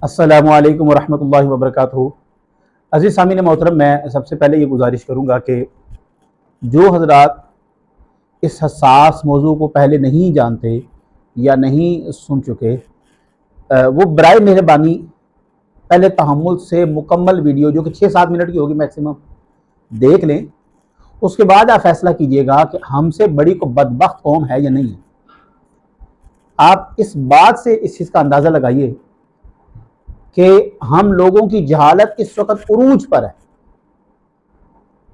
अस्सलामु अलैकुम वरहमतुल्लाहि वबरकातुहू। अज़ीज़ सामीन मोहतरम, मैं सबसे पहले ये गुजारिश करूँगा कि जो हज़रात इस हसास मौजू को पहले नहीं जानते या नहीं सुन चुके, वो बराए मेहरबानी पहले तहम्मुल से मुकम्मल वीडियो जो कि 6-7 मिनट की होगी मैक्सिमम देख लें। उसके बाद आप फैसला कीजिएगा कि हमसे बड़ी को बदबख्त कौम है या नहीं है। आप इस बात से इस चीज़ का अंदाज़ा लगाइए कि हम लोगों की जहालत इस वक्त उरूज पर है,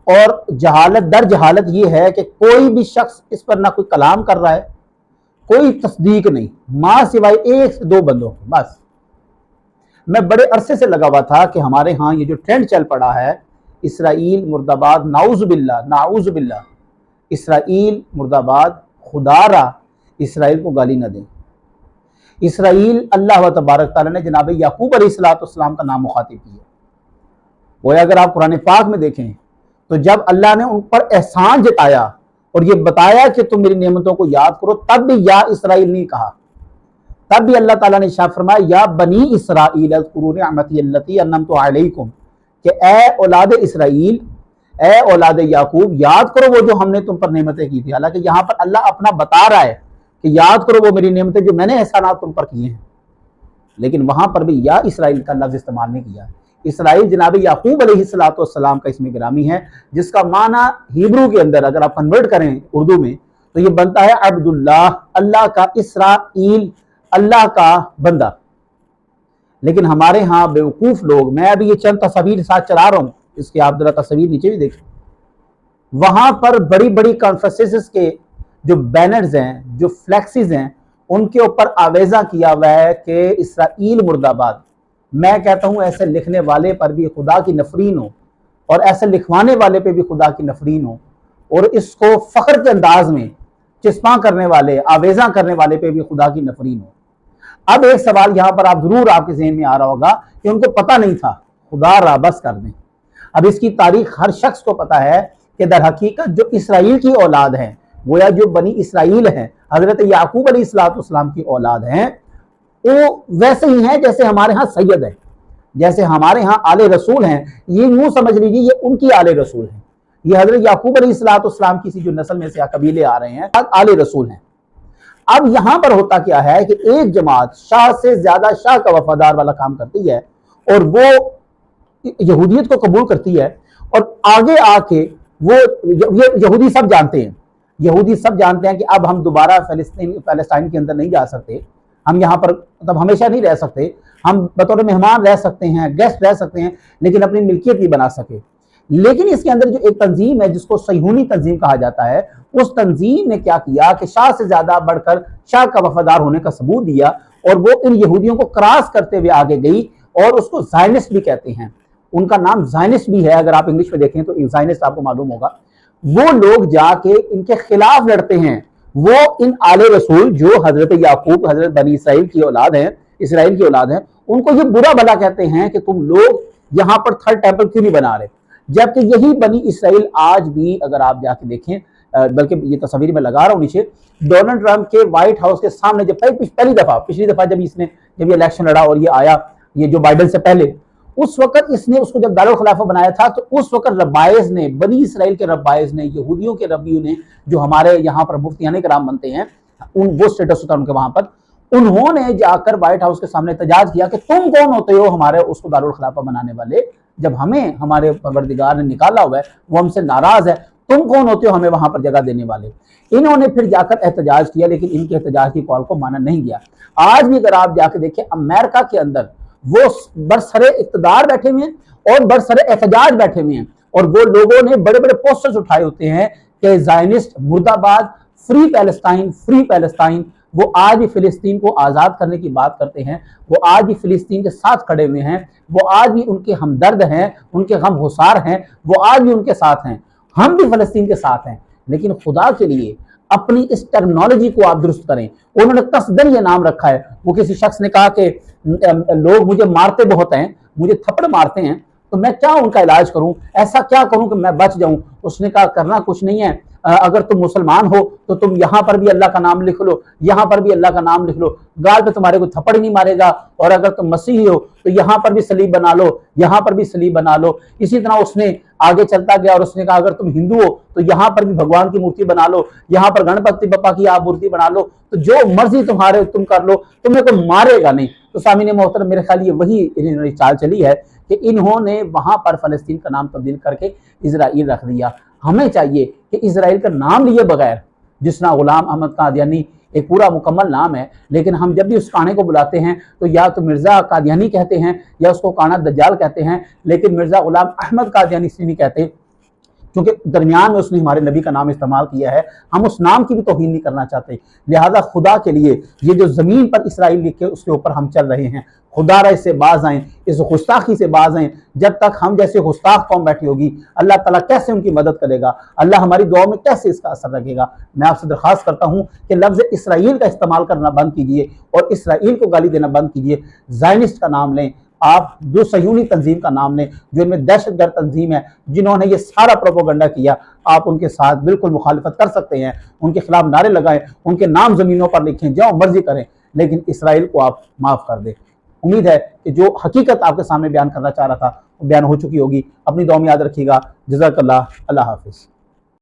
और जहालत दर जहालत ये है कि कोई भी शख्स इस पर ना कोई कलाम कर रहा है, कोई तस्दीक नहीं, मां सिवाय 1 से 2 बंदों की। बस मैं बड़े अरसे से लगा हुआ था कि हमारे यहाँ ये जो ट्रेंड चल पड़ा है, इसराइल मुर्दाबाद, नाउज़ बिल्लाह नाउज़ बिल्लाह, इसराइल मुर्दाबाद, खुदारा इसराइल को गाली न दें। इसराइल अल्लाह व तबारक ताला ने जनाब याकूब अलैहिस्सलाम का नाम मुखातिब किया। वो अगर आप कुरान पाक में देखें तो जब अल्लाह ने उन पर एहसान जताया और ये बताया कि तुम मेरी नेमतों को याद करो, तब भी या इसराइल नहीं कहा। तब भी अल्लाह ताला ने इरशाद फरमाया, या बनी इसराइल अज़कुरू निअमती अल्लती अन्नमतु अलैकुम, कि ए औलाद इसराइल, ए औलाद याकूब, याद करो वो जो हमने तुम पर नेमतें की थी। हालांकि यहाँ पर अल्लाह अपना बता रहा है कि याद करो वो मेरी नेमतें जो मैंने एहसानात तुम पर किए हैं, लेकिन वहां पर भी या इसराइल का लफ्ज़ इस्तेमाल नहीं किया। इसराइल जनाब याकूब अलैहिस्सलाम का इसमें गिरामी है, जिसका माना हिब्रू के अंदर अगर आप कन्वर्ट करें उर्दू में तो ये बनता है अब्दुल्लाह, अल्लाह का इसराइल, अल्लाह का बंदा। लेकिन हमारे यहाँ बेवकूफ़ लोग, मैं अभी ये चंद तस्वीर साथ चला रहा हूँ, इसके आप जरा तस्वीर नीचे भी देखें, वहां पर बड़ी बड़ी कॉन्फ्रेंसेस के जो बैनर्स हैं, जो फ्लैक्सीज हैं, उनके ऊपर आवेजा किया हुआ है कि इसराइल मुर्दाबाद। मैं कहता हूं ऐसे लिखने वाले पर भी खुदा की नफरीन हो, और ऐसे लिखवाने वाले पे भी खुदा की नफरीन हो, और इसको फख्र के अंदाज में चिस्पा करने वाले, आवेजा करने वाले पे भी खुदा की नफरीन हो। अब एक सवाल यहां पर आप जरूर आपके ज़हन में आ रहा होगा कि उनको पता नहीं था, खुदा राबस कर दें। अब इसकी तारीख हर शख्स को पता है कि दर हकीकत जो इसराइल की औलाद है, गोया जो बनी इसराइल है, हजरत याकूब अलैहिस्सलाम की औलाद हैं, वो वैसे ही हैं जैसे हमारे यहाँ सैयद है, जैसे हमारे यहाँ आले रसूल हैं। ये यूं समझ लीजिए ये उनकी आले रसूल हैं। ये हजरत याकूब अलैहिस्सलाम की सी जो नस्ल में से कबीले आ रहे हैं, आले रसूल हैं। अब यहां पर होता क्या है कि एक जमात शाह से ज्यादा शाह का वफादार वाला काम करती है, और वो यहूदियत को कबूल करती है, और आगे आके वो यहूदी सब जानते हैं, यहूदी सब जानते हैं कि अब हम दोबारा पैलेस्टाइन के अंदर नहीं जा सकते, हम यहाँ पर मतलब हमेशा नहीं रह सकते, हम बतौर मेहमान रह सकते हैं, गेस्ट रह सकते हैं, लेकिन अपनी मिल्कियत नहीं बना सके। लेकिन इसके अंदर जो एक तंजीम है जिसको सहीयूनी तंजीम कहा जाता है, उस तंजीम ने क्या किया कि शाह से ज्यादा बढ़कर शाह का वफादार होने का सबूत दिया, और वो इन यहूदियों को क्रॉस करते हुए आगे गई, और उसको ज़ायनिस्ट भी कहते हैं। उनका नाम ज़ायनिस्ट भी है, अगर आप इंग्लिश में देखें तो ज़ायनिस्ट आपको मालूम होगा। वो लोग जाके इनके खिलाफ लड़ते हैं। वो इन आले रसूल जो हजरत याकूब, हजरत बनी इसराइल की औलाद हैं, इसराइल की औलाद हैं, उनको ये बुरा भला कहते हैं कि तुम लोग यहाँ पर थर्ड टेंपल क्यों नहीं बना रहे, जबकि यही बनी इसराइल आज भी अगर आप जाके देखें, बल्कि ये तस्वीर में लगा रहा हूँ नीचे, डोनाल्ड ट्रंप के व्हाइट हाउस के सामने जब पिछली दफा जब ये इलेक्शन लड़ा और ये आया, ये जो बाइडन से पहले, उस वक्त इसने उसको जब दारुल खिलाफा बनाया था, तो उस वक्त रब्बाइज ने, बनी इसराइल के रब्बाइज ने, यहूदियों के रब्बियों ने, जो हमारे यहाँ पर मुफ्तियाने कराम बनते हैं, वो स्टेटस होता है उनके वहां पर, उन्होंने जाकर व्हाइट हाउस के सामने एहतजाज किया कि तुम कौन होते हो हमारे उसको दारुल खिलाफा बनाने वाले, जब हमें हमारे परवरदिगार ने निकाला हुआ है, वो हमसे नाराज है, तुम कौन होते हो हमें वहां पर जगह देने वाले। इन्होंने फिर जाकर एहतजाज किया, लेकिन इनके एहतजाज की कॉल को माना नहीं गया। आज भी अगर आप जाकर देखें, अमेरिका के अंदर वो बरसरे इक़्तिदार बैठे हुए हैं और बरसरे एहतजाज बैठे हुए हैं, और वो लोगों ने बड़े बड़े पोस्टर्स उठाए होते हैं कि ज़ायनिस्ट मुर्दाबाद, फ्री पैलेस्टाइन, फ्री पैलेस्टाइन। वो आज भी फिलिस्तीन को आज़ाद करने की बात करते हैं, वो आज भी फिलिस्तीन के साथ खड़े हुए हैं, वो आज भी उनके हमदर्द हैं, उनके गम गुसार हैं, वो आज भी उनके साथ हैं। हम भी फिलिस्तीन के साथ हैं, लेकिन खुदा के लिए अपनी इस टेक्नोलॉजी को आप दुरुस्त करें। उन्होंने कसदन ये नाम रखा है। वो किसी शख्स ने कहा कि लोग मुझे मारते बहुत हैं, मुझे थप्पड़ मारते हैं, तो मैं क्या उनका इलाज करूं, ऐसा क्या करूं कि मैं बच जाऊं। उसने कहा करना कुछ नहीं है, अगर तुम मुसलमान हो तो तुम यहाँ पर भी अल्लाह का नाम लिख लो, यहाँ पर भी अल्लाह का नाम लिख लो, गाल पे तुम्हारे को थप्पड़ नहीं मारेगा। और अगर तुम मसीही हो तो यहाँ पर भी सलीब बना लो, यहाँ पर भी सलीब बना लो। इसी तरह उसने आगे चलता गया और उसने कहा अगर तुम हिंदू हो तो यहाँ पर भी भगवान की मूर्ति बना लो, यहाँ पर गणपति बप्पा की आप मूर्ति बना लो, तो जो मर्जी तुम्हारे तुम कर लो, तुम्हें कोई मारेगा नहीं। तो सामीन मोहतरम, मेरे ख्याल ये वही इन्होंने चाल चली है कि इन्होंने वहां पर फलस्तीन का नाम तब्दील करके इजराइल रख दिया। हमें चाहिए कि इजराइल का नाम लिए बगैर, जिस ना गुलाम अहमद कादियानी एक पूरा मुकम्मल नाम है, लेकिन हम जब भी उस काने को बुलाते हैं तो या तो मिर्ज़ा कादियानी कहते हैं या उसको काना दज्जाल कहते हैं, लेकिन मिर्ज़ा गुलाम अहमद कादियानी से नहीं कहते, क्योंकि दरमियान में उसने हमारे नबी का नाम इस्तेमाल किया है। हम उस नाम की भी तौहीन नहीं करना चाहते। लिहाजा खुदा के लिए ये जो ज़मीन पर इसराइल लिखे उसके ऊपर हम चल रहे हैं, खुदा रा इससे बाज आएँ, इस गुस्ताखी से बाज आएँ। जब तक हम जैसे गुस्ताख कौम बैठी होगी, अल्लाह ताला कैसे उनकी मदद करेगा, अल्लाह हमारी दुआ में कैसे इसका असर रखेगा। मैं आपसे दरख्वास्त करता हूँ कि लफ्ज़ इसराइल का इस्तेमाल करना बंद कीजिए और इसराइल को गाली देना बंद कीजिए। ज़ायनिस्ट का नाम लें, आप जो सयूनी तंजीम का नाम लें, जो इनमें दहशतगर्द तंजीम है, जिन्होंने ये सारा प्रोपोगंडा किया, आप उनके साथ बिल्कुल मुखालिफत कर सकते हैं, उनके खिलाफ नारे लगाएं, उनके नाम ज़मीनों पर लिखें, जो मर्जी करें, लेकिन इसराइल को आप माफ़ कर दें। उम्मीद है कि जो हकीकत आपके सामने बयान करना चाह रहा था वो बयान हो चुकी होगी। अपनी दुआ में याद रखिएगा। जज़ाकल्लाह। अल्लाह हाफ़िज़।